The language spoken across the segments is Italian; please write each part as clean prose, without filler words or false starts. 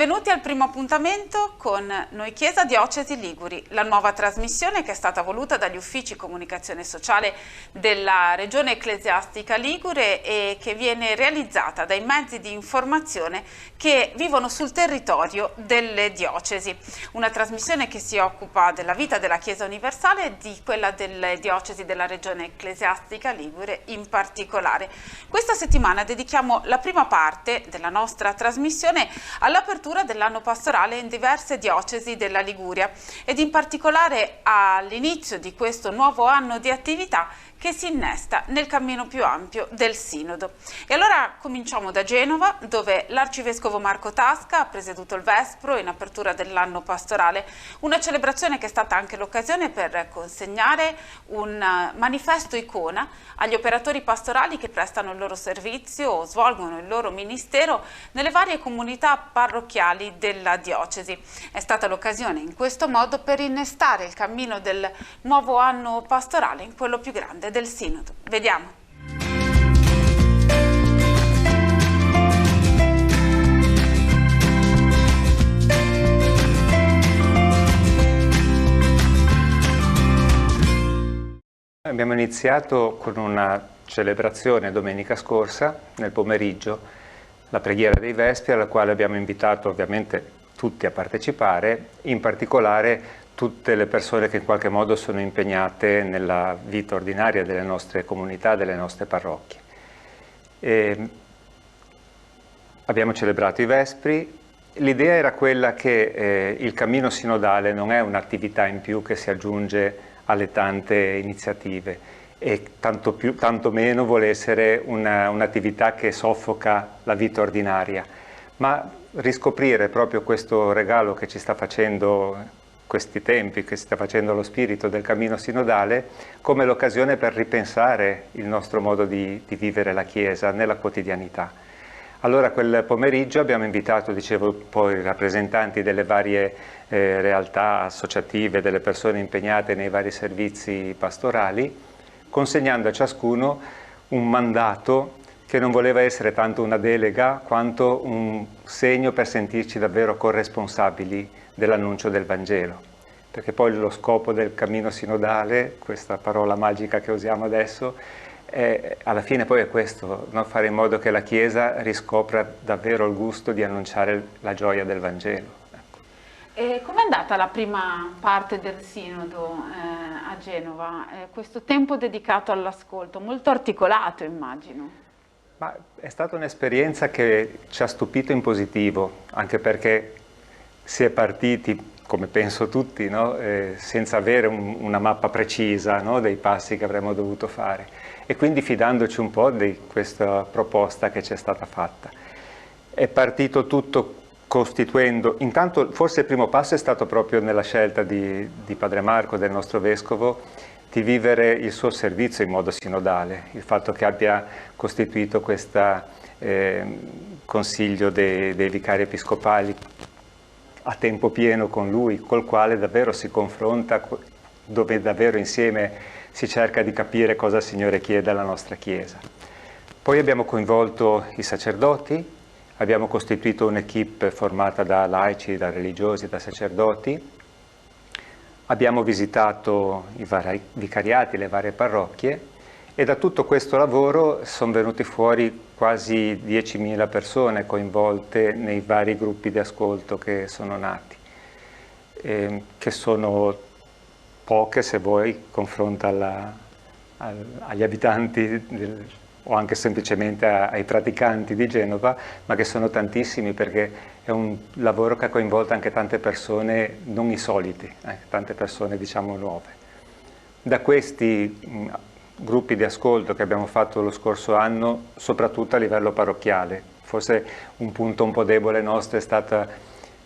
Benvenuti al primo appuntamento con Noi Chiesa Diocesi Liguri, la nuova trasmissione che è stata voluta dagli uffici comunicazione sociale della Regione Ecclesiastica Ligure e che viene realizzata dai mezzi di informazione che vivono sul territorio delle diocesi. Una trasmissione che si occupa della vita della Chiesa universale e di quella delle diocesi della Regione Ecclesiastica Ligure in particolare. Questa settimana dedichiamo la prima parte della nostra trasmissione all'apertura dell'anno pastorale in diverse diocesi della Liguria ed in particolare all'inizio di questo nuovo anno di attività che si innesta nel cammino più ampio del Sinodo. E allora cominciamo da Genova, dove l'Arcivescovo Marco Tasca ha presieduto il Vespro in apertura dell'anno pastorale, una celebrazione che è stata anche l'occasione per consegnare un manifesto icona agli operatori pastorali che prestano il loro servizio o svolgono il loro ministero nelle varie comunità parrocchiali della diocesi. È stata l'occasione in questo modo per innestare il cammino del nuovo anno pastorale in quello più grande del Sinodo. Vediamo. Abbiamo iniziato con una celebrazione domenica scorsa, nel pomeriggio, la preghiera dei Vespri, alla quale abbiamo invitato ovviamente tutti a partecipare, in particolare tutte le persone che in qualche modo sono impegnate nella vita ordinaria delle nostre comunità, delle nostre parrocchie. Abbiamo celebrato i Vespri. L'idea era quella che il cammino sinodale non è un'attività in più che si aggiunge alle tante iniziative e tanto meno vuole essere un'attività che soffoca la vita ordinaria, ma riscoprire proprio questo regalo che ci sta facendo questi tempi, che sta facendo lo spirito del cammino sinodale, come l'occasione per ripensare il nostro modo di vivere la Chiesa nella quotidianità. Allora quel pomeriggio abbiamo invitato, dicevo, poi i rappresentanti delle varie realtà associative, delle persone impegnate nei vari servizi pastorali, consegnando a ciascuno un mandato che non voleva essere tanto una delega quanto un segno per sentirci davvero corresponsabili dell'annuncio del Vangelo. Perché poi lo scopo del cammino sinodale, questa parola magica che usiamo adesso, alla fine poi è questo, no? Fare in modo che la Chiesa riscopra davvero il gusto di annunciare la gioia del Vangelo. E com'è andata la prima parte del Sinodo a Genova? Questo tempo dedicato all'ascolto, molto articolato immagino. Ma è stata un'esperienza che ci ha stupito in positivo, anche perché si è partiti, come penso tutti, no? Senza avere una mappa precisa, no? Dei passi che avremmo dovuto fare e quindi fidandoci un po' di questa proposta che ci è stata fatta. È partito tutto costituendo, intanto forse il primo passo è stato proprio nella scelta di Padre Marco, del nostro Vescovo, di vivere il suo servizio in modo sinodale, il fatto che abbia costituito questo consiglio dei vicari episcopali a tempo pieno con lui, col quale davvero si confronta, dove davvero insieme si cerca di capire cosa il Signore chiede alla nostra Chiesa. Poi abbiamo coinvolto i sacerdoti, abbiamo costituito un'equipe formata da laici, da religiosi, da sacerdoti, abbiamo visitato i vari vicariati, le varie parrocchie e da tutto questo lavoro sono venuti fuori quasi 10.000 persone coinvolte nei vari gruppi di ascolto che sono nati, che sono poche se vuoi, confronto agli abitanti o anche semplicemente ai praticanti di Genova, ma che sono tantissimi perché è un lavoro che ha coinvolto anche tante persone non insoliti, tante persone diciamo nuove. Da questi gruppi di ascolto che abbiamo fatto lo scorso anno, soprattutto a livello parrocchiale, forse un punto un po' debole nostro è stato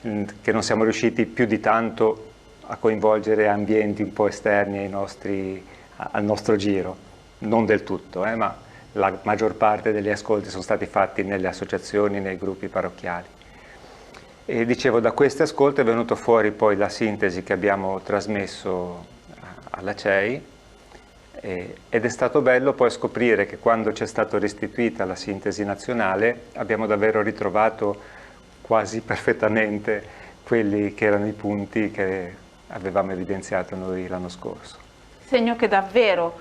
che non siamo riusciti più di tanto a coinvolgere ambienti un po' esterni al nostro giro, non del tutto, ma la maggior parte degli ascolti sono stati fatti nelle associazioni, nei gruppi parrocchiali. E dicevo, da questi ascolti è venuto fuori poi la sintesi che abbiamo trasmesso alla CEI ed è stato bello poi scoprire che quando c'è stata restituita la sintesi nazionale abbiamo davvero ritrovato quasi perfettamente quelli che erano i punti che avevamo evidenziato noi l'anno scorso. Segno che davvero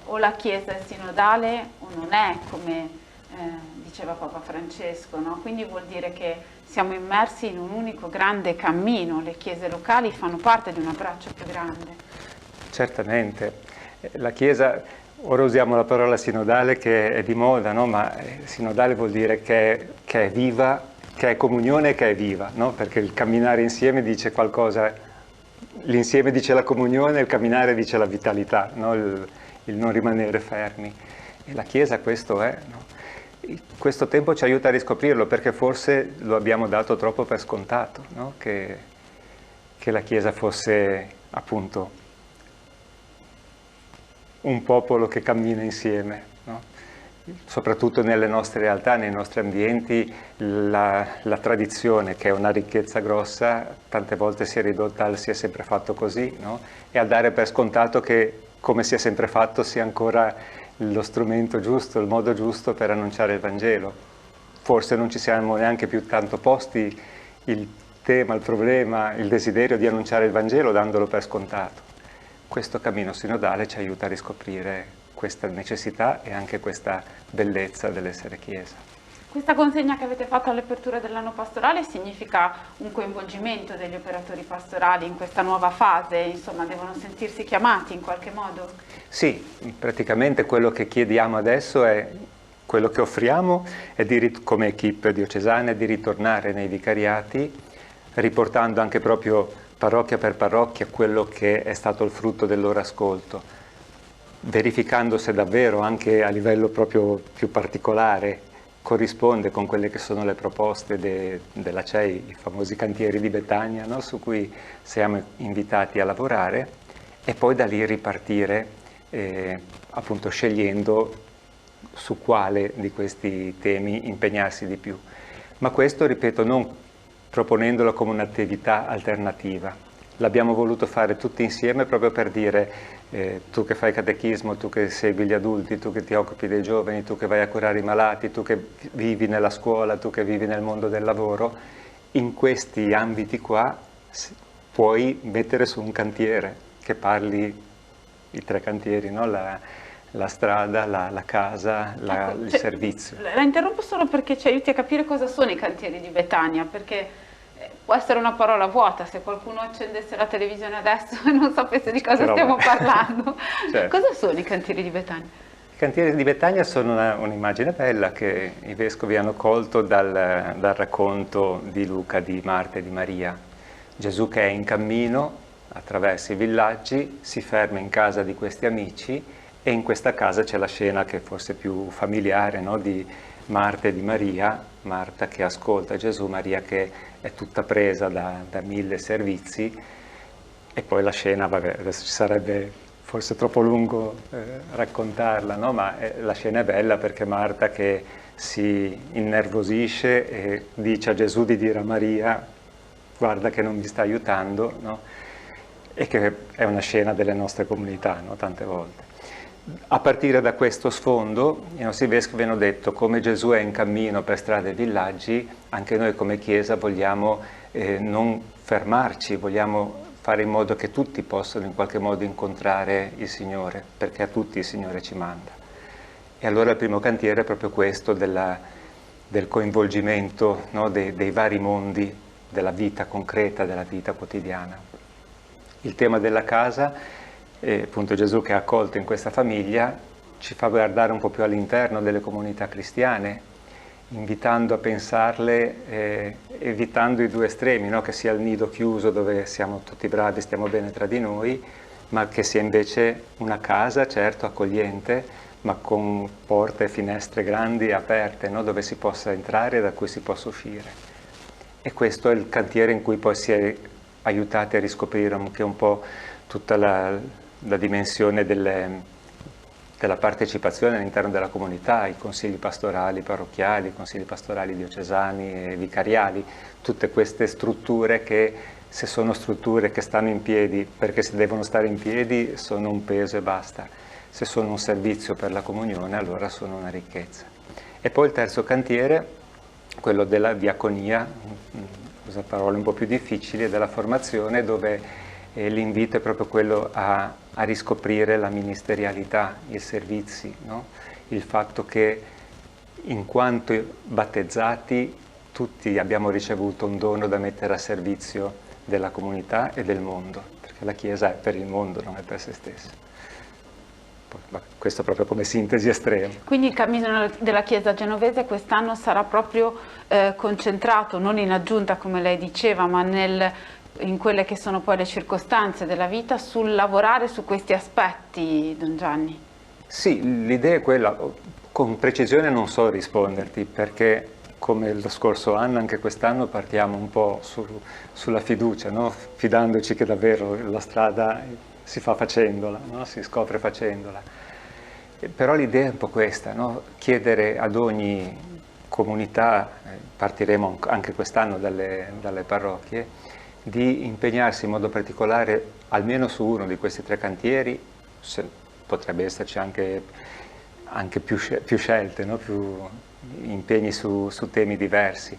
o la Chiesa è sinodale o non è, come diceva Papa Francesco, no? Quindi vuol dire che siamo immersi in un unico grande cammino, le chiese locali fanno parte di un abbraccio più grande. Certamente, la Chiesa, ora usiamo la parola sinodale che è di moda, no? Ma sinodale vuol dire che è viva, che è comunione e che è viva, no? Perché il camminare insieme dice qualcosa, l'insieme dice la comunione, il camminare dice la vitalità, no? Il non rimanere fermi. E la Chiesa questo è, no? Questo tempo ci aiuta a riscoprirlo, perché forse lo abbiamo dato troppo per scontato, no? Che la Chiesa fosse appunto un popolo che cammina insieme, no? Soprattutto nelle nostre realtà, nei nostri ambienti, la tradizione, che è una ricchezza grossa, tante volte si è ridotta al si è sempre fatto così, no? E a dare per scontato che come si è sempre fatto sia ancora lo strumento giusto, il modo giusto per annunciare il Vangelo. Forse non ci siamo neanche più tanto posti il tema, il problema, il desiderio di annunciare il Vangelo dandolo per scontato. Questo cammino sinodale ci aiuta a riscoprire questa necessità e anche questa bellezza dell'essere Chiesa. Questa consegna che avete fatto all'apertura dell'anno pastorale significa un coinvolgimento degli operatori pastorali in questa nuova fase, insomma devono sentirsi chiamati in qualche modo? Sì, praticamente quello che chiediamo adesso è, quello che offriamo è come equipe diocesana, è di ritornare nei vicariati, riportando anche proprio parrocchia per parrocchia quello che è stato il frutto del loro ascolto, verificando se davvero anche a livello proprio più particolare corrisponde con quelle che sono le proposte della CEI, i famosi cantieri di Betania, no? Su cui siamo invitati a lavorare, e poi da lì ripartire appunto scegliendo su quale di questi temi impegnarsi di più. Ma questo, ripeto, non proponendolo come un'attività alternativa. L'abbiamo voluto fare tutti insieme proprio per dire tu che fai catechismo, tu che segui gli adulti, tu che ti occupi dei giovani, tu che vai a curare i malati, tu che vivi nella scuola, tu che vivi nel mondo del lavoro, in questi ambiti qua puoi mettere su un cantiere che parli, i tre cantieri, no? La strada, la casa, Ecco, il servizio. La interrompo solo perché ci aiuti a capire cosa sono i cantieri di Betania, perché può essere una parola vuota se qualcuno accendesse la televisione adesso e non sapesse di cosa stiamo parlando. Certo. Cosa sono i cantieri di Betania? I cantieri di Betania sono un'immagine bella che i vescovi hanno colto dal racconto di Luca, di Marta e di Maria. Gesù che è in cammino attraverso i villaggi, si ferma in casa di questi amici, e in questa casa c'è la scena che è forse più familiare, no? Di Marta e di Maria, Marta che ascolta Gesù, Maria che è tutta presa da mille servizi, e poi la scena, vabbè, adesso ci sarebbe forse troppo lungo raccontarla, no? Ma la scena è bella perché Marta che si innervosisce e dice a Gesù di dire a Maria guarda che non mi sta aiutando, no? E che è una scena delle nostre comunità, no? Tante volte. A partire da questo sfondo i nostri vescovi hanno detto come Gesù è in cammino per strade e villaggi, anche noi come Chiesa vogliamo non fermarci, vogliamo fare in modo che tutti possano in qualche modo incontrare il Signore, perché a tutti il Signore ci manda. E allora il primo cantiere è proprio questo del coinvolgimento, no? dei vari mondi della vita concreta, della vita quotidiana. Il tema della casa, appunto Gesù che è accolto in questa famiglia, ci fa guardare un po' più all'interno delle comunità cristiane, invitando a pensarle, evitando i due estremi, no? Che sia il nido chiuso dove siamo tutti bravi, stiamo bene tra di noi, ma che sia invece una casa, certo, accogliente, ma con porte e finestre grandi e aperte, no? Dove si possa entrare e da cui si possa uscire. E questo è il cantiere in cui poi si è aiutati a riscoprire anche un po' tutta la dimensione della partecipazione all'interno della comunità, i consigli pastorali parrocchiali, i consigli pastorali diocesani e vicariali, tutte queste strutture che, se sono strutture che stanno in piedi perché si devono stare in piedi, sono un peso e basta. Se sono un servizio per la comunione, allora sono una ricchezza. E poi il terzo cantiere quello della diaconia, usa parole un po' più difficili, e della formazione, dove l'invito è proprio quello a riscoprire la ministerialità, i servizi, no? Il fatto che in quanto battezzati tutti abbiamo ricevuto un dono da mettere a servizio della comunità e del mondo, perché la Chiesa è per il mondo, non è per se stessa. Questo proprio come sintesi estrema. Quindi il cammino della Chiesa genovese quest'anno sarà proprio concentrato, non in aggiunta come lei diceva, ma in quelle che sono poi le circostanze della vita, sul lavorare su questi aspetti, Don Gianni. Sì, l'idea è quella. Con precisione non so risponderti, perché come lo scorso anno, anche quest'anno partiamo un po' sulla fiducia, no? Fidandoci che davvero la strada si fa facendola, no? Si scopre facendola. Però l'idea è un po' questa, no? Chiedere ad ogni comunità, partiremo anche quest'anno dalle parrocchie, di impegnarsi in modo particolare almeno su uno di questi 3 cantieri, potrebbe esserci anche più scelte, no? Più impegni su temi diversi,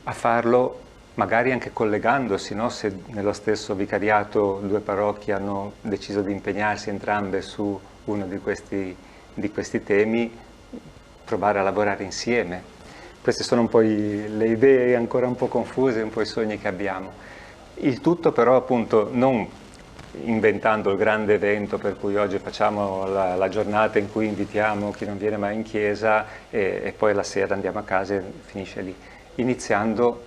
a farlo magari anche collegandosi, no? Se nello stesso vicariato 2 parrocchie hanno deciso di impegnarsi entrambe su uno di questi temi, provare a lavorare insieme. Queste sono un po' le idee ancora un po' confuse, un po' i sogni che abbiamo. Il tutto però appunto non inventando il grande evento per cui oggi facciamo la giornata in cui invitiamo chi non viene mai in chiesa e poi la sera andiamo a casa e finisce lì, iniziando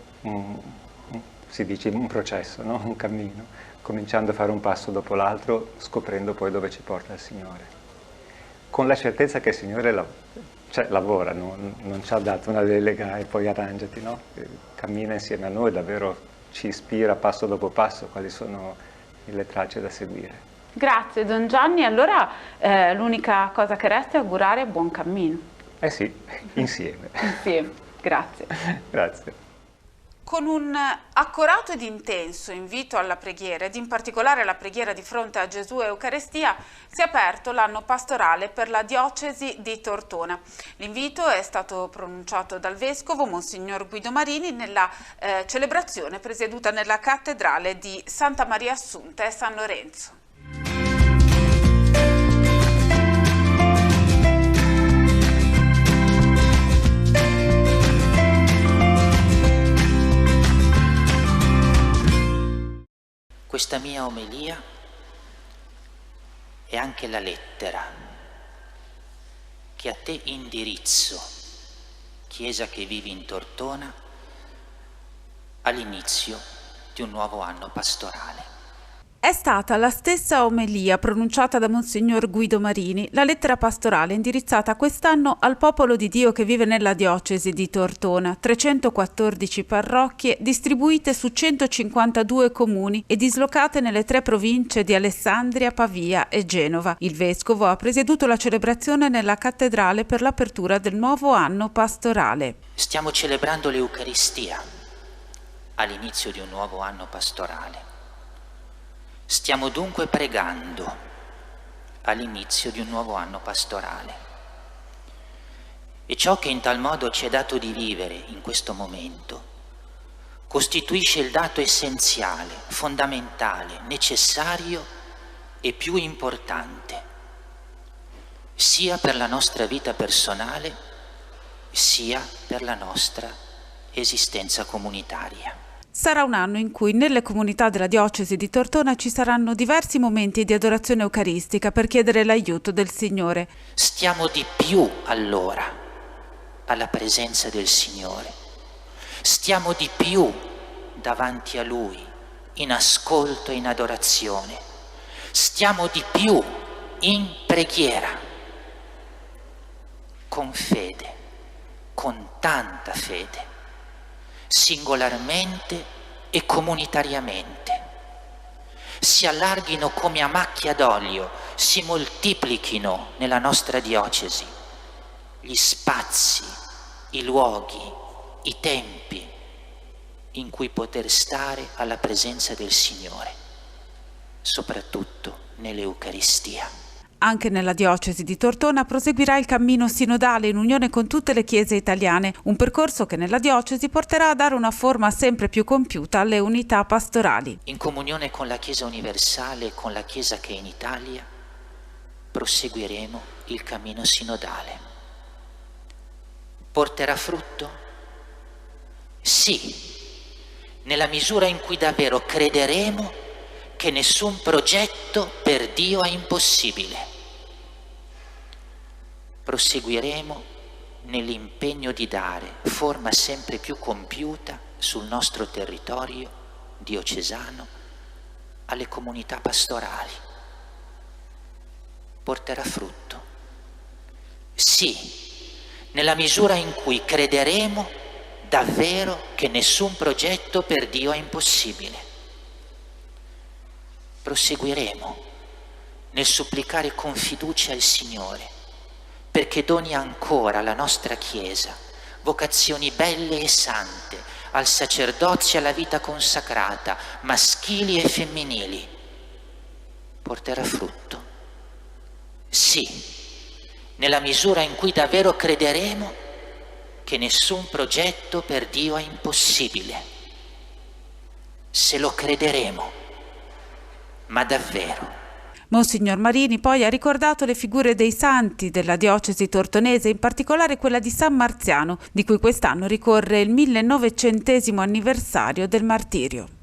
si dice un processo, no? Un cammino, cominciando a fare un passo dopo l'altro, scoprendo poi dove ci porta il Signore, con la certezza che il Signore lavora, non ci ha dato una delega e poi arrangiati, no? Cammina insieme a noi, davvero ci ispira passo dopo passo quali sono le tracce da seguire. Grazie Don Gianni, allora l'unica cosa che resta è augurare buon cammino. Sì, insieme. Insieme, grazie. Grazie. Con un accorato ed intenso invito alla preghiera, ed in particolare alla preghiera di fronte a Gesù e Eucaristia, si è aperto l'anno pastorale per la diocesi di Tortona. L'invito è stato pronunciato dal Vescovo Monsignor Guido Marini nella celebrazione presieduta nella cattedrale di Santa Maria Assunta e San Lorenzo. Questa mia omelia è anche la lettera che a te indirizzo, Chiesa che vivi in Tortona, all'inizio di un nuovo anno pastorale. È stata la stessa omelia pronunciata da Monsignor Guido Marini, la lettera pastorale indirizzata quest'anno al popolo di Dio che vive nella diocesi di Tortona, 314 parrocchie distribuite su 152 comuni e dislocate nelle 3 province di Alessandria, Pavia e Genova. Il Vescovo ha presieduto la celebrazione nella cattedrale per l'apertura del nuovo anno pastorale. Stiamo celebrando l'Eucaristia all'inizio di un nuovo anno pastorale. Stiamo dunque pregando all'inizio di un nuovo anno pastorale. E ciò che in tal modo ci è dato di vivere in questo momento costituisce il dato essenziale, fondamentale, necessario e più importante, sia per la nostra vita personale, sia per la nostra esistenza comunitaria. Sarà un anno in cui nelle comunità della diocesi di Tortona ci saranno diversi momenti di adorazione eucaristica per chiedere l'aiuto del Signore. Stiamo di più allora alla presenza del Signore. Stiamo di più davanti a Lui, in ascolto e in adorazione. Stiamo di più in preghiera, con fede, con tanta fede, singolarmente e comunitariamente. Si allarghino come a macchia d'olio, si moltiplichino nella nostra diocesi gli spazi, i luoghi, i tempi in cui poter stare alla presenza del Signore, soprattutto nell'Eucaristia. Anche nella diocesi di Tortona proseguirà il cammino sinodale in unione con tutte le chiese italiane, un percorso che nella diocesi porterà a dare una forma sempre più compiuta alle unità pastorali. In comunione con la Chiesa universale e con la Chiesa che è in Italia, proseguiremo il cammino sinodale. Porterà frutto? Sì, nella misura in cui davvero crederemo che nessun progetto per Dio è impossibile. Proseguiremo nell'impegno di dare forma sempre più compiuta sul nostro territorio diocesano alle comunità pastorali. Porterà frutto? Sì, nella misura in cui crederemo davvero che nessun progetto per Dio è impossibile. Proseguiremo nel supplicare con fiducia il Signore perché doni ancora alla nostra Chiesa vocazioni belle e sante, al sacerdozio e alla vita consacrata, maschili e femminili. Porterà frutto? Sì, nella misura in cui davvero crederemo che nessun progetto per Dio è impossibile. Se lo crederemo, ma davvero. Monsignor Marini poi ha ricordato le figure dei santi della diocesi tortonese, in particolare quella di San Marziano, di cui quest'anno ricorre il 1900° anniversario del martirio.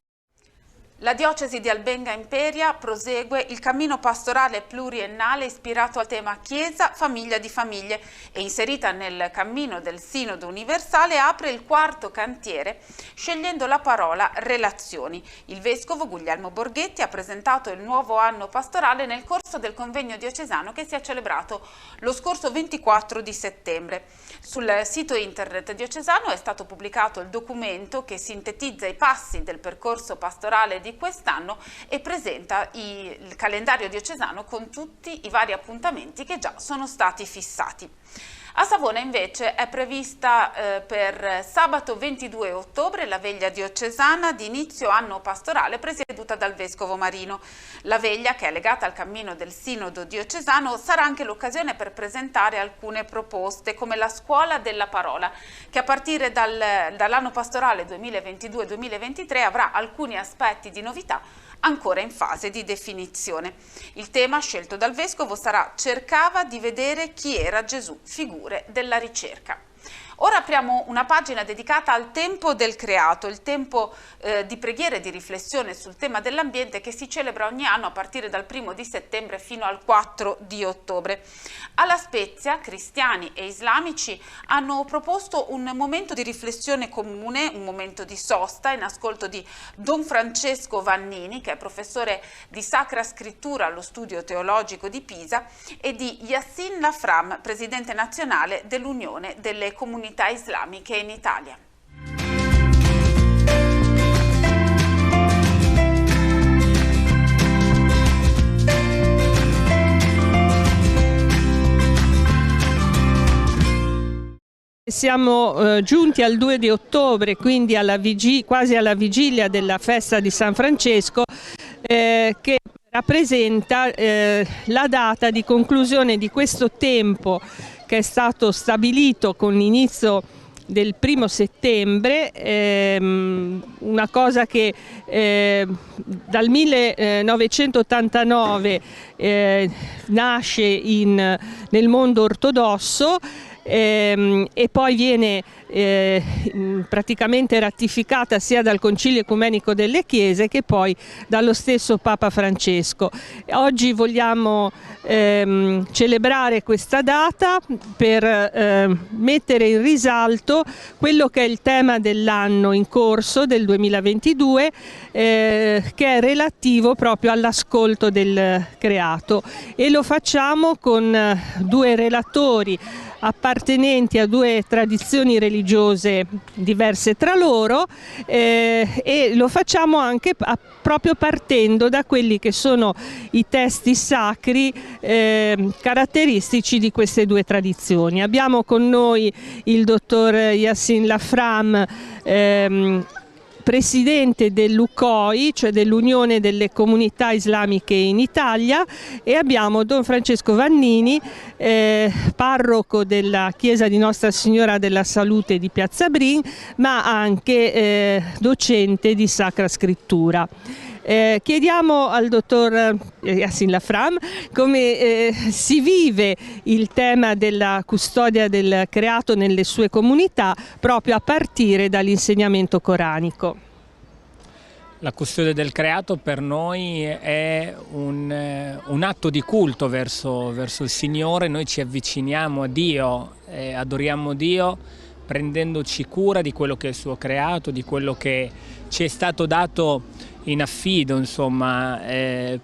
La diocesi di Albenga Imperia prosegue il cammino pastorale pluriennale ispirato al tema Chiesa, famiglia di famiglie e inserita nel cammino del Sinodo Universale apre il 4º cantiere scegliendo la parola relazioni. Il vescovo Guglielmo Borghetti ha presentato il nuovo anno pastorale nel corso del convegno diocesano che si è celebrato lo scorso 24 di settembre. Sul sito internet diocesano è stato pubblicato il documento che sintetizza i passi del percorso pastorale di quest'anno e presenta il calendario diocesano con tutti i vari appuntamenti che già sono stati fissati. A Savona invece è prevista per sabato 22 ottobre la veglia diocesana di inizio anno pastorale presieduta dal Vescovo Marino. La veglia, che è legata al cammino del Sinodo diocesano, sarà anche l'occasione per presentare alcune proposte come la Scuola della Parola, che a partire dall'anno pastorale 2022-2023 avrà alcuni aspetti di novità ancora in fase di definizione. Il tema scelto dal Vescovo sarà "Cercava di vedere chi era Gesù, figure della ricerca". Ora apriamo una pagina dedicata al tempo del creato, il tempo di preghiera e di riflessione sul tema dell'ambiente che si celebra ogni anno a partire dal 1° di settembre fino al 4 di ottobre. Alla Spezia, cristiani e islamici hanno proposto un momento di riflessione comune, un momento di sosta in ascolto di Don Francesco Vannini, che è professore di Sacra Scrittura allo Studio Teologico di Pisa, e di Yassin Lafram, presidente nazionale dell'Unione delle Comunità Islamiche in Italia. Siamo giunti al 2 di ottobre, quindi quasi alla vigilia della festa di San Francesco, che rappresenta la data di conclusione di questo tempo che è stato stabilito con l'inizio del 1° settembre, una cosa che dal 1989 nasce nel mondo ortodosso e poi viene praticamente ratificata sia dal Concilio Ecumenico delle Chiese che poi dallo stesso Papa Francesco. Oggi vogliamo celebrare questa data per mettere in risalto quello che è il tema dell'anno in corso del 2022, che è relativo proprio all'ascolto del creato, e lo facciamo con 2 relatori appartenenti a 2 tradizioni religiose diverse tra loro, e lo facciamo anche proprio partendo da quelli che sono i testi sacri caratteristici di queste 2 tradizioni. Abbiamo con noi il dottor Yassin Lafram, presidente dell'UCOI, cioè dell'Unione delle Comunità Islamiche in Italia, e abbiamo Don Francesco Vannini, parroco della Chiesa di Nostra Signora della Salute di Piazza Brin, ma anche docente di Sacra Scrittura. Chiediamo al dottor Yassin Lafram come si vive il tema della custodia del creato nelle sue comunità, proprio a partire dall'insegnamento coranico. La custodia del creato per noi è un atto di culto verso il Signore. Noi ci avviciniamo a Dio, adoriamo Dio prendendoci cura di quello che è il suo creato, di quello che ci è stato dato in affido, insomma,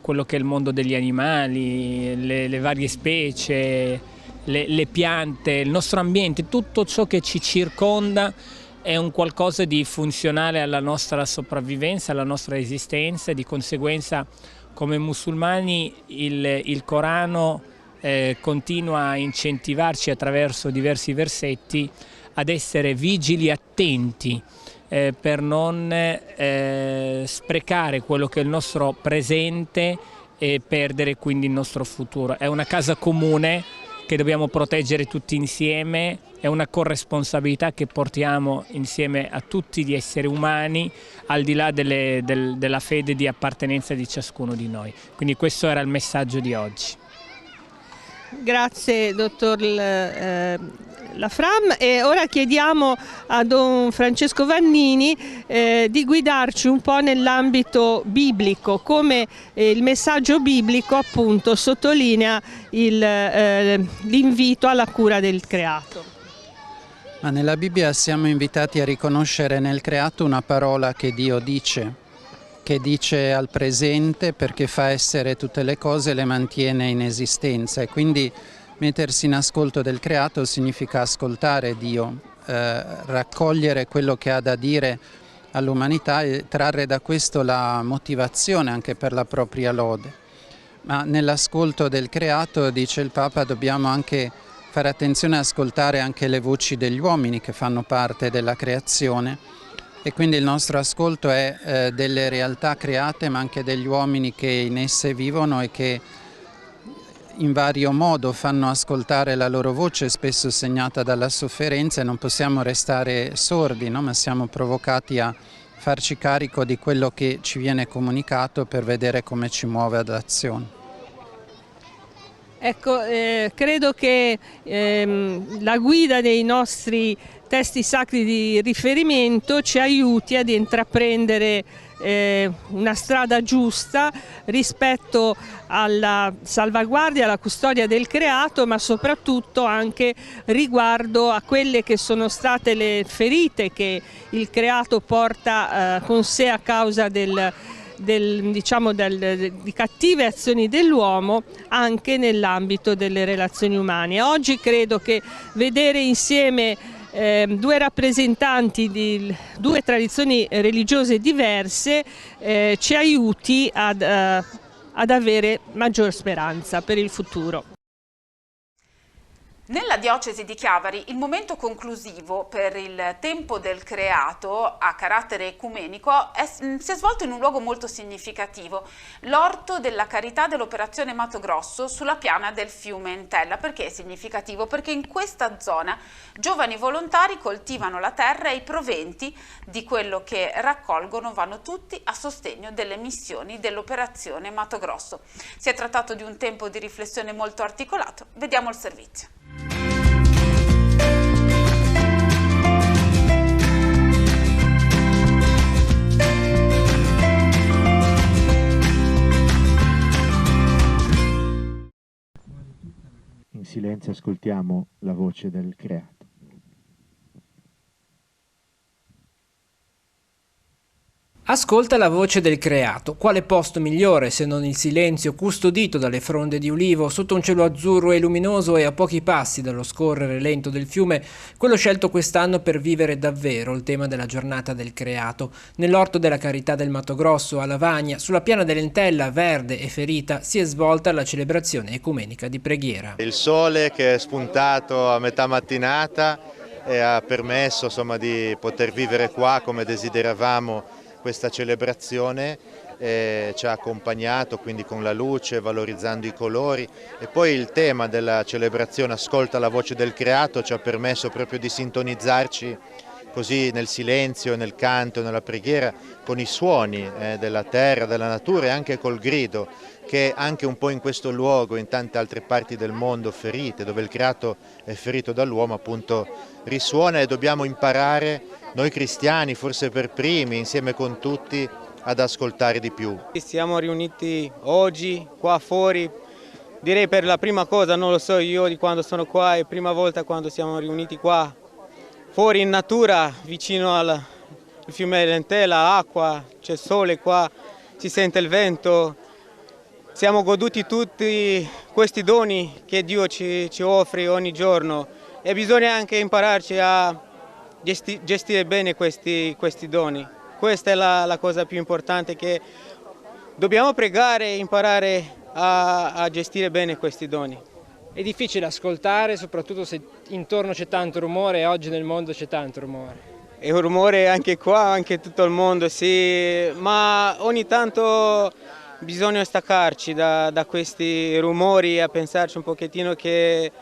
quello che è il mondo degli animali, le varie specie, le piante, il nostro ambiente, tutto ciò che ci circonda è un qualcosa di funzionale alla nostra sopravvivenza, alla nostra esistenza, e di conseguenza come musulmani il Corano continua a incentivarci attraverso diversi versetti ad essere vigili, attenti, per non sprecare quello che è il nostro presente e perdere quindi il nostro futuro. È una casa comune che dobbiamo proteggere tutti insieme, è una corresponsabilità che portiamo insieme a tutti gli esseri umani, al di là della fede di appartenenza di ciascuno di noi. Quindi questo era il messaggio di oggi. Grazie dottor Lafram, e ora chiediamo a Don Francesco Vannini di guidarci un po' nell'ambito biblico, come il messaggio biblico appunto sottolinea l'invito alla cura del creato. Ma nella Bibbia siamo invitati a riconoscere nel creato una parola che Dio dice al presente, perché fa essere tutte le cose e le mantiene in esistenza, e quindi mettersi in ascolto del creato significa ascoltare Dio, raccogliere quello che ha da dire all'umanità e trarre da questo la motivazione anche per la propria lode. Ma nell'ascolto del creato, dice il Papa, dobbiamo anche fare attenzione a ascoltare anche le voci degli uomini che fanno parte della creazione, e quindi il nostro ascolto è delle realtà create, ma anche degli uomini che in esse vivono e che in vario modo fanno ascoltare la loro voce, spesso segnata dalla sofferenza, e non possiamo restare sordi, no? Ma siamo provocati a farci carico di quello che ci viene comunicato per vedere come ci muove ad azione. Ecco, credo che la guida dei nostri testi sacri di riferimento ci aiuti ad intraprendere una strada giusta rispetto alla salvaguardia, alla custodia del creato, ma soprattutto anche riguardo a quelle che sono state le ferite che il creato porta con sé a causa di cattive azioni dell'uomo, anche nell'ambito delle relazioni umane. Oggi credo che vedere insieme due rappresentanti di due tradizioni religiose diverse ci aiuti ad avere maggior speranza per il futuro. Nella diocesi di Chiavari il momento conclusivo per il tempo del creato a carattere ecumenico si è svolto in un luogo molto significativo, l'orto della Carità dell'Operazione Mato Grosso sulla piana del fiume Entella. Perché è significativo? Perché in questa zona giovani volontari coltivano la terra e i proventi di quello che raccolgono vanno tutti a sostegno delle missioni dell'Operazione Mato Grosso. Si è trattato di un tempo di riflessione molto articolato. Vediamo il servizio. In silenzio ascoltiamo la voce del creato. Ascolta la voce del creato. Quale posto migliore se non il silenzio custodito dalle fronde di ulivo sotto un cielo azzurro e luminoso e a pochi passi dallo scorrere lento del fiume, quello scelto quest'anno per vivere davvero il tema della giornata del creato. Nell'orto della Carità del Mato Grosso a Lavagna, sulla piana dell'Entella verde e ferita, si è svolta la celebrazione ecumenica di preghiera. Il sole che è spuntato a metà mattinata e ha permesso insomma, di poter vivere qua come desideravamo questa celebrazione. Ci ha accompagnato quindi con la luce, valorizzando i colori, e poi il tema della celebrazione Ascolta la voce del creato ci ha permesso proprio di sintonizzarci così nel silenzio, nel canto, nella preghiera, con i suoni della terra, della natura e anche col grido, che anche un po' in questo luogo, in tante altre parti del mondo ferite, dove il creato è ferito dall'uomo, appunto risuona, e dobbiamo imparare, noi cristiani, forse per primi, insieme con tutti, ad ascoltare di più. Siamo riuniti oggi qua fuori, direi per la prima cosa, non lo so io di quando sono qua, è prima volta quando siamo riuniti qua fuori in natura, vicino al fiume Lentela, acqua, c'è sole qua, si sente il vento. Siamo goduti tutti questi doni che Dio ci offre ogni giorno, e bisogna anche impararci a gestire bene questi doni. Questa è la cosa più importante, che dobbiamo pregare e imparare a gestire bene questi doni. È difficile ascoltare, soprattutto se intorno c'è tanto rumore, e oggi nel mondo c'è tanto rumore. È un rumore anche qua, anche in tutto il mondo, sì, ma ogni tanto bisogna staccarci da questi rumori, a pensarci un pochettino che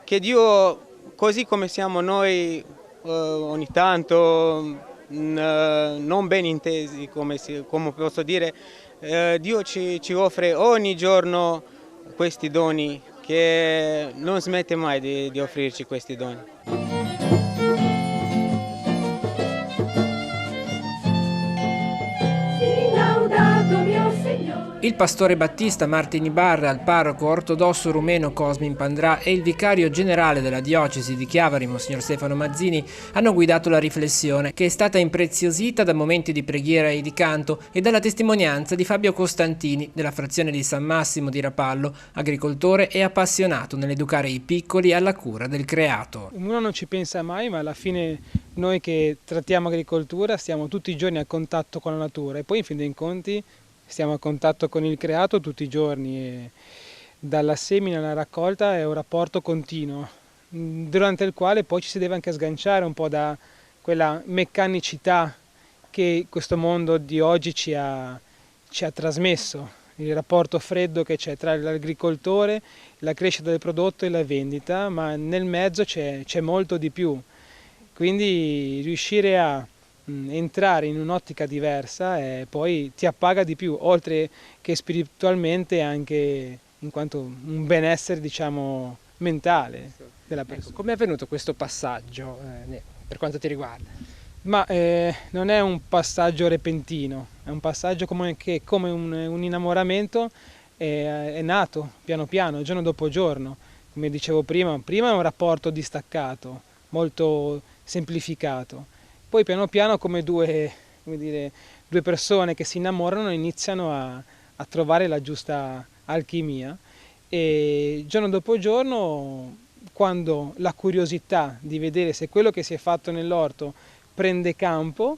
Dio, così come siamo noi, ogni tanto non ben intesi, come posso dire, Dio ci offre ogni giorno questi doni, che non smette mai di offrirci questi doni. Il pastore battista Martin Ibarra, il parroco ortodosso rumeno Cosmin Pandrà e il vicario generale della diocesi di Chiavari, Monsignor Stefano Mazzini, hanno guidato la riflessione, che è stata impreziosita da momenti di preghiera e di canto e dalla testimonianza di Fabio Costantini, della frazione di San Massimo di Rapallo, agricoltore e appassionato nell'educare i piccoli alla cura del creato. Uno non ci pensa mai, ma alla fine noi che trattiamo agricoltura stiamo tutti i giorni a contatto con la natura, e poi in fin dei conti stiamo a contatto con il creato tutti i giorni, e dalla semina alla raccolta è un rapporto continuo, durante il quale poi ci si deve anche sganciare un po' da quella meccanicità che questo mondo di oggi ci ha trasmesso, il rapporto freddo che c'è tra l'agricoltore, la crescita del prodotto e la vendita, ma nel mezzo c'è molto di più. Quindi riuscire a entrare in un'ottica diversa poi ti appaga di più, oltre che spiritualmente, anche in quanto un benessere, diciamo, mentale della persona. Ecco, come è avvenuto questo passaggio per quanto ti riguarda? Ma non è un passaggio repentino, è un passaggio come un innamoramento, è nato piano piano, giorno dopo giorno. Come dicevo prima è un rapporto distaccato, molto semplificato. Poi piano piano, come due persone che si innamorano, iniziano a trovare la giusta alchimia, e giorno dopo giorno, quando la curiosità di vedere se quello che si è fatto nell'orto prende campo,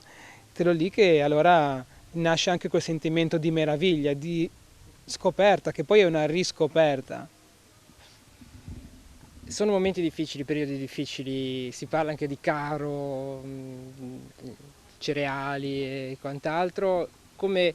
te lo lì che allora nasce anche quel sentimento di meraviglia, di scoperta, che poi è una riscoperta. Sono momenti difficili, periodi difficili, si parla anche di caro, cereali e quant'altro. Come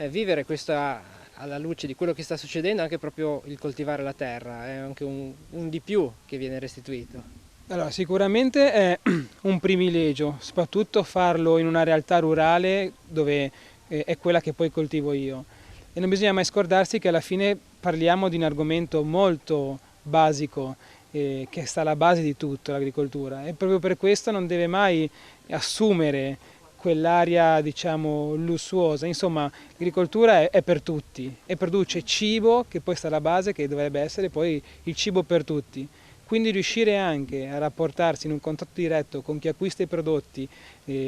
vivere questa alla luce di quello che sta succedendo, anche proprio il coltivare la terra, è anche un di più che viene restituito? Allora, sicuramente è un privilegio, soprattutto farlo in una realtà rurale dove è quella che poi coltivo io. E non bisogna mai scordarsi che alla fine parliamo di un argomento molto basico, che sta alla base di tutto, l'agricoltura, e proprio per questo non deve mai assumere quell'aria, diciamo, lussuosa. Insomma, l'agricoltura è per tutti e produce cibo che poi sta alla base, che dovrebbe essere poi il cibo per tutti. Quindi riuscire anche a rapportarsi in un contatto diretto con chi acquista i prodotti,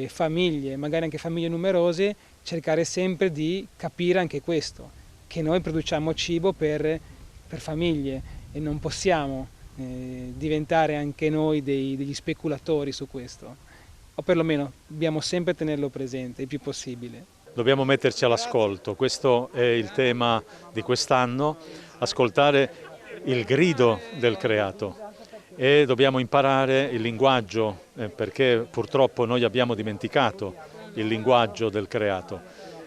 famiglie, magari anche famiglie numerose, cercare sempre di capire anche questo, che noi produciamo cibo per famiglie e non possiamo diventare anche noi degli speculatori su questo, o perlomeno dobbiamo sempre tenerlo presente il più possibile. Dobbiamo metterci all'ascolto, questo è il tema di quest'anno, ascoltare il grido del creato, e dobbiamo imparare il linguaggio, perché purtroppo noi abbiamo dimenticato il linguaggio del creato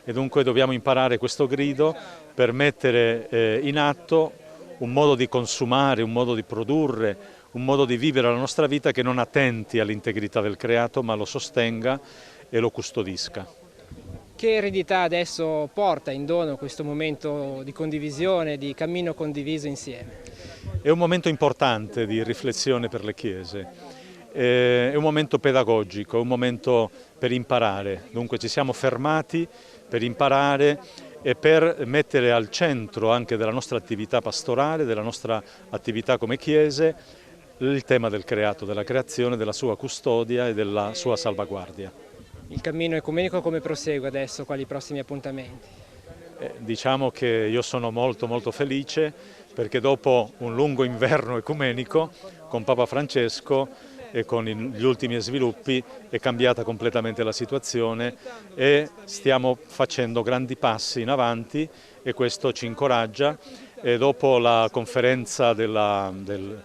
e dunque dobbiamo imparare questo grido per mettere in atto un modo di consumare, un modo di produrre, un modo di vivere la nostra vita che non attenti all'integrità del creato ma lo sostenga e lo custodisca. Che eredità adesso porta in dono questo momento di condivisione, di cammino condiviso insieme? È un momento importante di riflessione per le chiese, è un momento pedagogico, è un momento per imparare, dunque ci siamo fermati per imparare e per mettere al centro anche della nostra attività pastorale, della nostra attività come chiese, il tema del creato, della creazione, della sua custodia e della sua salvaguardia. Il cammino ecumenico come prosegue adesso? Quali prossimi appuntamenti? Diciamo che io sono molto felice perché dopo un lungo inverno ecumenico con Papa Francesco e con gli ultimi sviluppi è cambiata completamente la situazione e stiamo facendo grandi passi in avanti e questo ci incoraggia. E dopo la conferenza del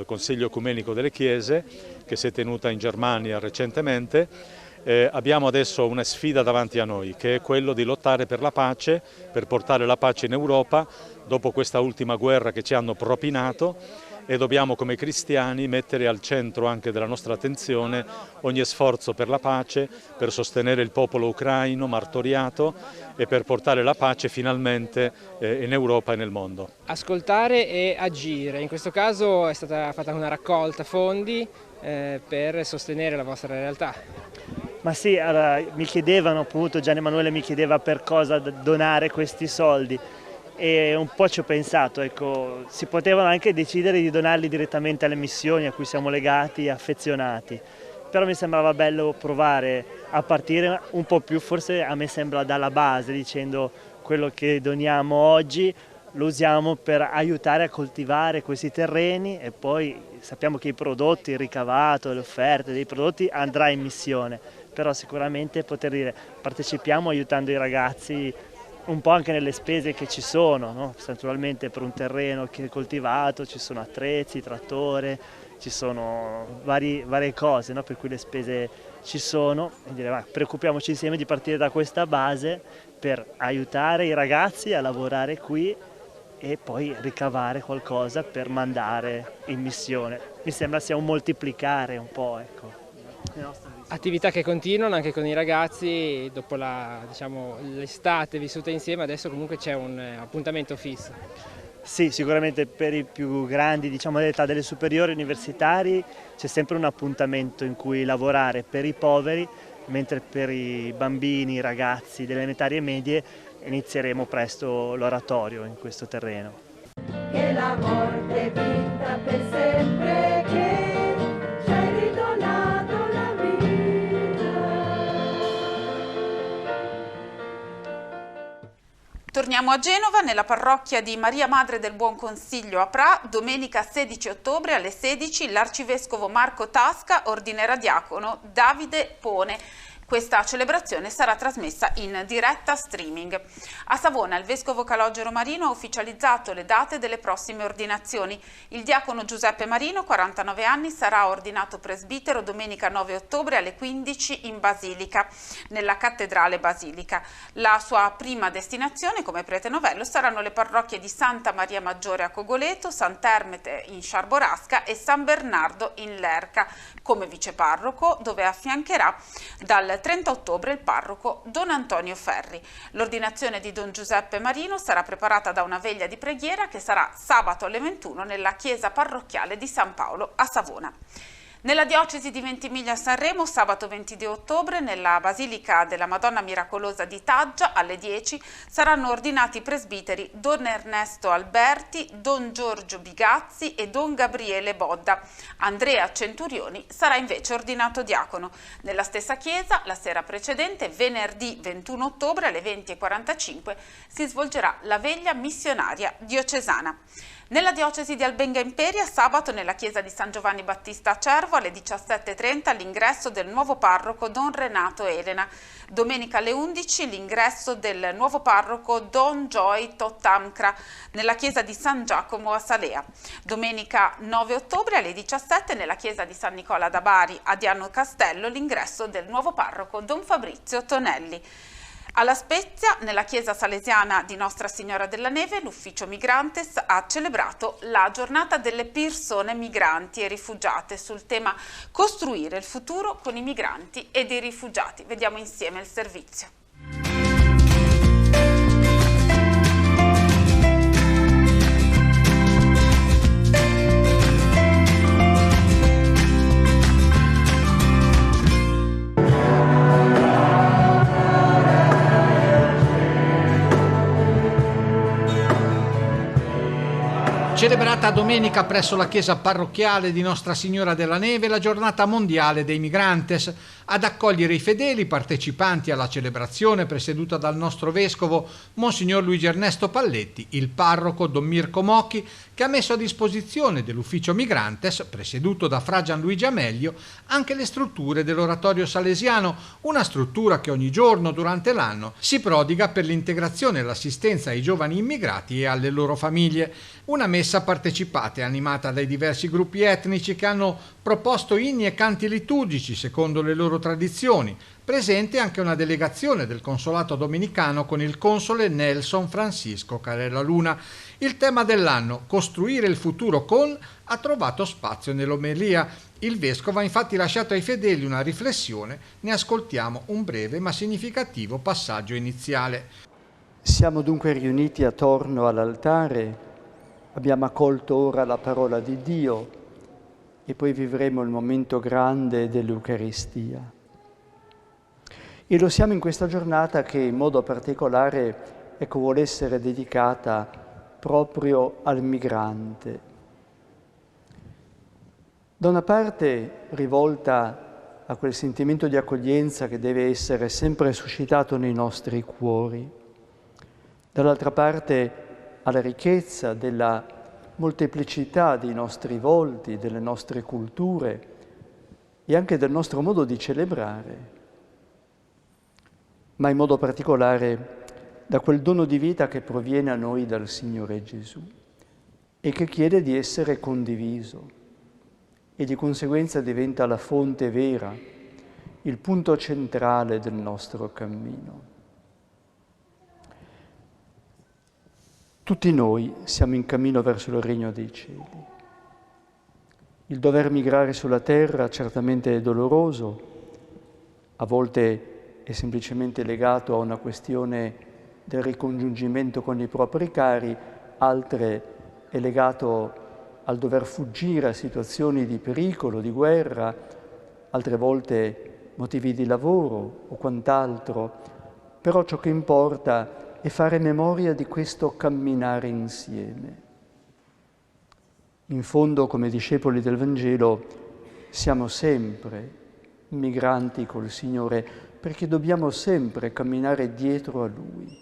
Consiglio Ecumenico delle Chiese che si è tenuta in Germania recentemente, abbiamo adesso una sfida davanti a noi, che è quello di lottare per la pace, per portare la pace in Europa dopo questa ultima guerra che ci hanno propinato, e dobbiamo come cristiani mettere al centro anche della nostra attenzione ogni sforzo per la pace, per sostenere il popolo ucraino martoriato e per portare la pace finalmente in Europa e nel mondo. Ascoltare e agire, in questo caso è stata fatta una raccolta fondi per sostenere la vostra realtà. Ma sì, allora, mi chiedevano appunto, Gian Emanuele mi chiedeva per cosa donare questi soldi e un po' ci ho pensato, ecco, si potevano anche decidere di donarli direttamente alle missioni a cui siamo legati e affezionati, però mi sembrava bello provare a partire un po' più, forse a me sembra dalla base, dicendo quello che doniamo oggi lo usiamo per aiutare a coltivare questi terreni e poi sappiamo che i prodotti, il ricavato, le offerte dei prodotti andrà in missione, però sicuramente poter dire partecipiamo aiutando i ragazzi un po' anche nelle spese che ci sono, no? Naturalmente per un terreno che è coltivato ci sono attrezzi, trattore, ci sono varie cose, no? Per cui le spese ci sono e dire preoccupiamoci insieme di partire da questa base per aiutare i ragazzi a lavorare qui e poi ricavare qualcosa per mandare in missione. Mi sembra sia un moltiplicare un po', ecco. Attività che continuano anche con i ragazzi dopo l'estate vissuta insieme, adesso comunque c'è un appuntamento fisso. Sì, sicuramente per i più grandi, dell'età delle superiori universitari c'è sempre un appuntamento in cui lavorare per i poveri, mentre per i bambini, i ragazzi delle elementari e medie inizieremo presto l'oratorio in questo terreno. Che la morte è vinta per sempre, che ci hai ridonato la vita. Torniamo a Genova, nella parrocchia di Maria Madre del Buon Consiglio a Pra, domenica 16 ottobre alle 16 l'arcivescovo Marco Tasca ordinerà diacono Davide Pone. Questa celebrazione sarà trasmessa in diretta streaming. A Savona il vescovo Calogero Marino ha ufficializzato le date delle prossime ordinazioni. Il diacono Giuseppe Marino, 49 anni, sarà ordinato presbitero domenica 9 ottobre alle 15 in Basilica, nella cattedrale Basilica. La sua prima destinazione come prete novello saranno le parrocchie di Santa Maria Maggiore a Cogoleto, Sant'Ermete in Sciarborasca e San Bernardo in Lerca, come viceparroco, dove affiancherà dal 30 ottobre il parroco Don Antonio Ferri. L'ordinazione di Don Giuseppe Marino sarà preparata da una veglia di preghiera che sarà sabato alle 21 nella chiesa parrocchiale di San Paolo a Savona. Nella diocesi di Ventimiglia Sanremo, sabato 22 ottobre, nella Basilica della Madonna Miracolosa di Taggia, alle 10, saranno ordinati presbiteri Don Ernesto Alberti, Don Giorgio Bigazzi e Don Gabriele Bodda. Andrea Centurioni sarà invece ordinato diacono. Nella stessa chiesa, la sera precedente, venerdì 21 ottobre alle 20:45, si svolgerà la veglia missionaria diocesana. Nella diocesi di Albenga Imperia, sabato nella chiesa di San Giovanni Battista a Cervo alle 17:30 l'ingresso del nuovo parroco Don Renato Elena. Domenica alle 11 l'ingresso del nuovo parroco Don Joy Tottamcra nella chiesa di San Giacomo a Salea. Domenica 9 ottobre alle 17 nella chiesa di San Nicola da Bari a Diano Castello l'ingresso del nuovo parroco Don Fabrizio Tonelli. Alla Spezia, nella chiesa salesiana di Nostra Signora della Neve, l'ufficio Migrantes ha celebrato la giornata delle persone migranti e rifugiate sul tema costruire il futuro con i migranti ed i rifugiati. Vediamo insieme il servizio. Celebrata domenica presso la chiesa parrocchiale di Nostra Signora della Neve la giornata mondiale dei Migrantes. Ad accogliere i fedeli partecipanti alla celebrazione, presieduta dal nostro vescovo Monsignor Luigi Ernesto Palletti, il parroco Don Mirko Mocchi, che ha messo a disposizione dell'ufficio Migrantes, presieduto da Fra Gianluigi Amelio, anche le strutture dell'oratorio salesiano, una struttura che ogni giorno durante l'anno si prodiga per l'integrazione e l'assistenza ai giovani immigrati e alle loro famiglie. Una messa partecipata e animata dai diversi gruppi etnici che hanno proposto inni e canti liturgici secondo le loro tradizioni. Presente anche una delegazione del consolato dominicano con il console Nelson Francisco Carella Luna. Il tema dell'anno, costruire il futuro con, ha trovato spazio nell'omelia. Il vescovo ha infatti lasciato ai fedeli una riflessione, ne ascoltiamo un breve ma significativo passaggio iniziale. Siamo dunque riuniti attorno all'altare, abbiamo accolto ora la parola di Dio e poi vivremo il momento grande dell'Eucaristia. E lo siamo in questa giornata che in modo particolare vuole essere dedicata proprio al migrante. Da una parte rivolta a quel sentimento di accoglienza che deve essere sempre suscitato nei nostri cuori, dall'altra parte alla ricchezza della molteplicità dei nostri volti, delle nostre culture e anche del nostro modo di celebrare, ma in modo particolare da quel dono di vita che proviene a noi dal Signore Gesù e che chiede di essere condiviso e di conseguenza diventa la fonte vera, il punto centrale del nostro cammino. Tutti noi siamo in cammino verso il regno dei cieli. Il dover migrare sulla terra certamente è doloroso, a volte è semplicemente legato a una questione del ricongiungimento con i propri cari, altre è legato al dover fuggire a situazioni di pericolo, di guerra, altre volte motivi di lavoro o quant'altro. Però ciò che importa è fare memoria di questo camminare insieme. In fondo, come discepoli del Vangelo, siamo sempre migranti col Signore, perché dobbiamo sempre camminare dietro a Lui.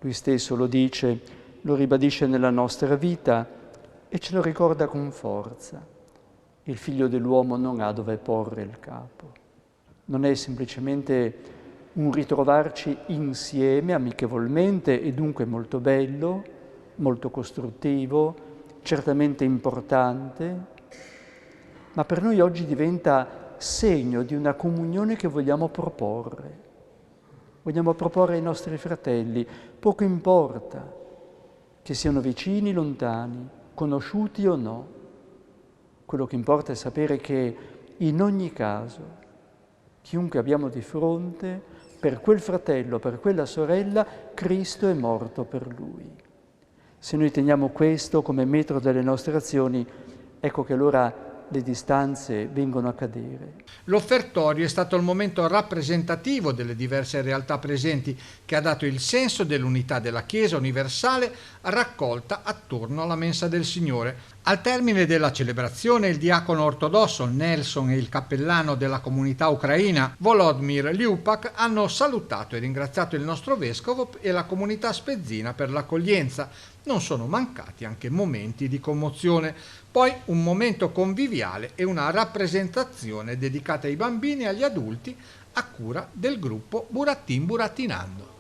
Lui stesso lo dice, lo ribadisce nella nostra vita e ce lo ricorda con forza. Il Figlio dell'uomo non ha dove porre il capo. Non è semplicemente un ritrovarci insieme amichevolmente e dunque molto bello, molto costruttivo, certamente importante, ma per noi oggi diventa segno di una comunione che vogliamo proporre. Vogliamo proporre ai nostri fratelli, poco importa che siano vicini, lontani, conosciuti o no. Quello che importa è sapere che in ogni caso, chiunque abbiamo di fronte, per quel fratello, per quella sorella, Cristo è morto per lui. Se noi teniamo questo come metro delle nostre azioni, ecco che allora le distanze vengono a cadere. L'offertorio è stato il momento rappresentativo delle diverse realtà presenti, che ha dato il senso dell'unità della Chiesa universale raccolta attorno alla mensa del Signore. Al termine della celebrazione, il diacono ortodosso Nelson e il cappellano della comunità ucraina Volodymyr Liupak hanno salutato e ringraziato il nostro vescovo e la comunità spezzina per l'accoglienza. non sono mancati anche momenti di commozione, poi un momento conviviale e una rappresentazione dedicata ai bambini e agli adulti a cura del gruppo Burattin Burattinando.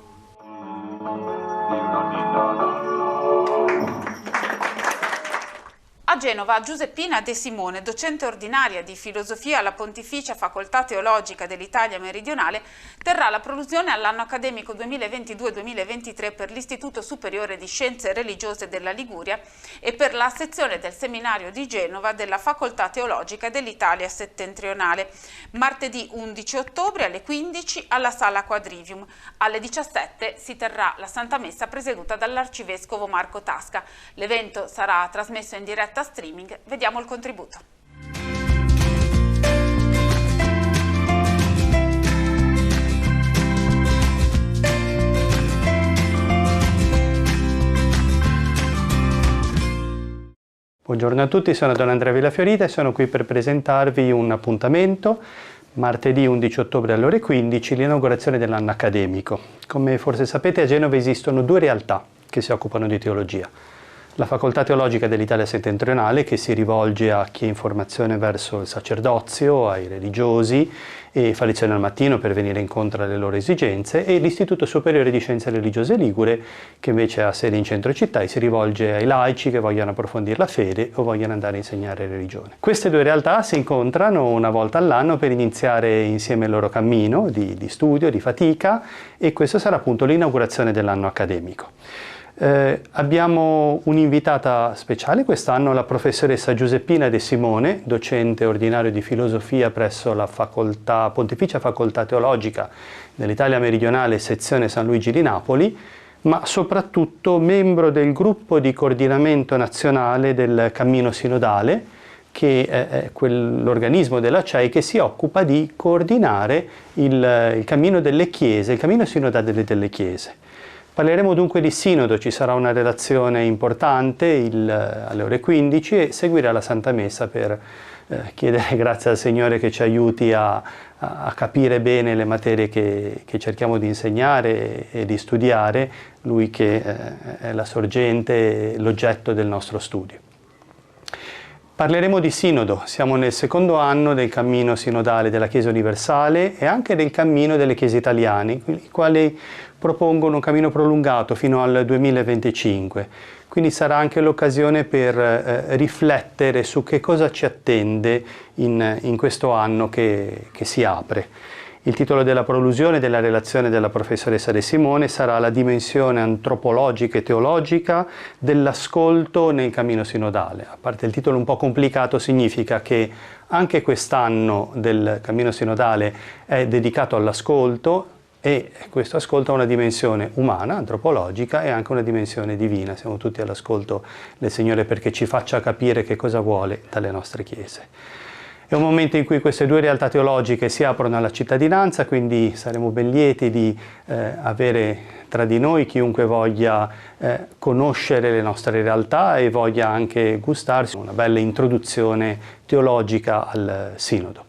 A Genova, Giuseppina De Simone, docente ordinaria di filosofia alla Pontificia Facoltà Teologica dell'Italia Meridionale, terrà la prolusione all'anno accademico 2022-2023 per l'Istituto Superiore di Scienze Religiose della Liguria e per la sezione del Seminario di Genova della Facoltà Teologica dell'Italia Settentrionale. Martedì 11 ottobre alle 15 alla Sala Quadrivium. Alle 17 si terrà la Santa Messa presieduta dall'Arcivescovo Marco Tasca. L'evento sarà trasmesso in diretta streaming. Vediamo il contributo. Buongiorno a tutti, sono Don Andrea Villafiorita e sono qui per presentarvi un appuntamento martedì 11 ottobre alle ore 15, l'inaugurazione dell'anno accademico. Come forse sapete, a Genova esistono due realtà che si occupano di teologia. La Facoltà Teologica dell'Italia Settentrionale, che si rivolge a chi è in formazione verso il sacerdozio, ai religiosi e fa lezione al mattino per venire incontro alle loro esigenze, e l'Istituto Superiore di Scienze Religiose Ligure, che invece ha sede in centro città e si rivolge ai laici che vogliono approfondire la fede o vogliono andare a insegnare religione. Queste due realtà si incontrano una volta all'anno per iniziare insieme il loro cammino di studio, di fatica, e questo sarà appunto l'inaugurazione dell'anno accademico. Abbiamo un'invitata speciale quest'anno, la professoressa Giuseppina De Simone, docente ordinario di filosofia presso la Pontificia Facoltà Teologica dell'Italia Meridionale, sezione San Luigi di Napoli, ma soprattutto membro del gruppo di coordinamento nazionale del Cammino Sinodale, che è quell'organismo della CEI che si occupa di coordinare il cammino delle chiese, il cammino sinodale delle chiese. Parleremo dunque di Sinodo, ci sarà una relazione importante alle ore 15 e seguirà la Santa Messa per chiedere grazie al Signore che ci aiuti a capire bene le materie che cerchiamo di insegnare e di studiare, Lui che è la sorgente, l'oggetto del nostro studio. Parleremo di Sinodo, siamo nel secondo anno del cammino sinodale della Chiesa Universale e anche del cammino delle Chiese italiane, i quali propongono un cammino prolungato fino al 2025. Quindi sarà anche l'occasione per riflettere su che cosa ci attende in questo anno che si apre. Il titolo della prolusione della relazione della professoressa De Simone sarà la dimensione antropologica e teologica dell'ascolto nel cammino sinodale. A parte il titolo un po' complicato, significa che anche quest'anno del cammino sinodale è dedicato all'ascolto, e questo ascolto ha una dimensione umana, antropologica e anche una dimensione divina. Siamo tutti all'ascolto del Signore perché ci faccia capire che cosa vuole dalle nostre chiese. È un momento in cui queste due realtà teologiche si aprono alla cittadinanza, quindi saremo ben lieti di avere tra di noi chiunque voglia conoscere le nostre realtà e voglia anche gustarsi una bella introduzione teologica al Sinodo.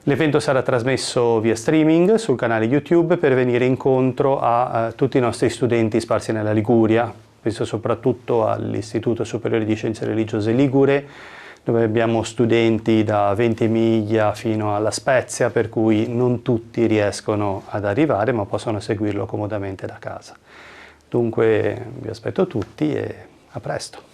L'evento sarà trasmesso via streaming sul canale YouTube per venire incontro a tutti i nostri studenti sparsi nella Liguria, penso soprattutto all'Istituto Superiore di Scienze Religiose Ligure, dove abbiamo studenti da Ventimiglia fino alla Spezia, per cui non tutti riescono ad arrivare, ma possono seguirlo comodamente da casa. Dunque vi aspetto tutti e a presto.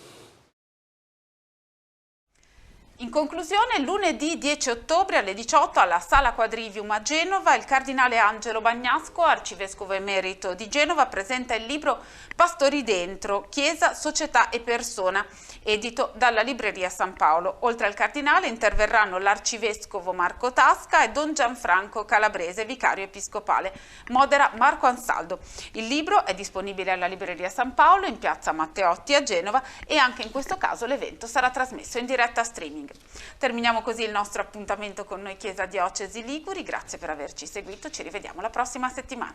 In conclusione, lunedì 10 ottobre alle 18 alla Sala Quadrivium a Genova, il cardinale Angelo Bagnasco, arcivescovo emerito di Genova, presenta il libro Pastori dentro, Chiesa, Società e Persona, edito dalla Libreria San Paolo. Oltre al cardinale interverranno l'arcivescovo Marco Tasca e Don Gianfranco Calabrese, vicario episcopale. Modera Marco Ansaldo. Il libro è disponibile alla Libreria San Paolo in piazza Matteotti a Genova e anche in questo caso l'evento sarà trasmesso in diretta streaming. Terminiamo così il nostro appuntamento con Noi Chiesa Diocesi Liguri. Grazie per averci seguito, ci rivediamo la prossima settimana.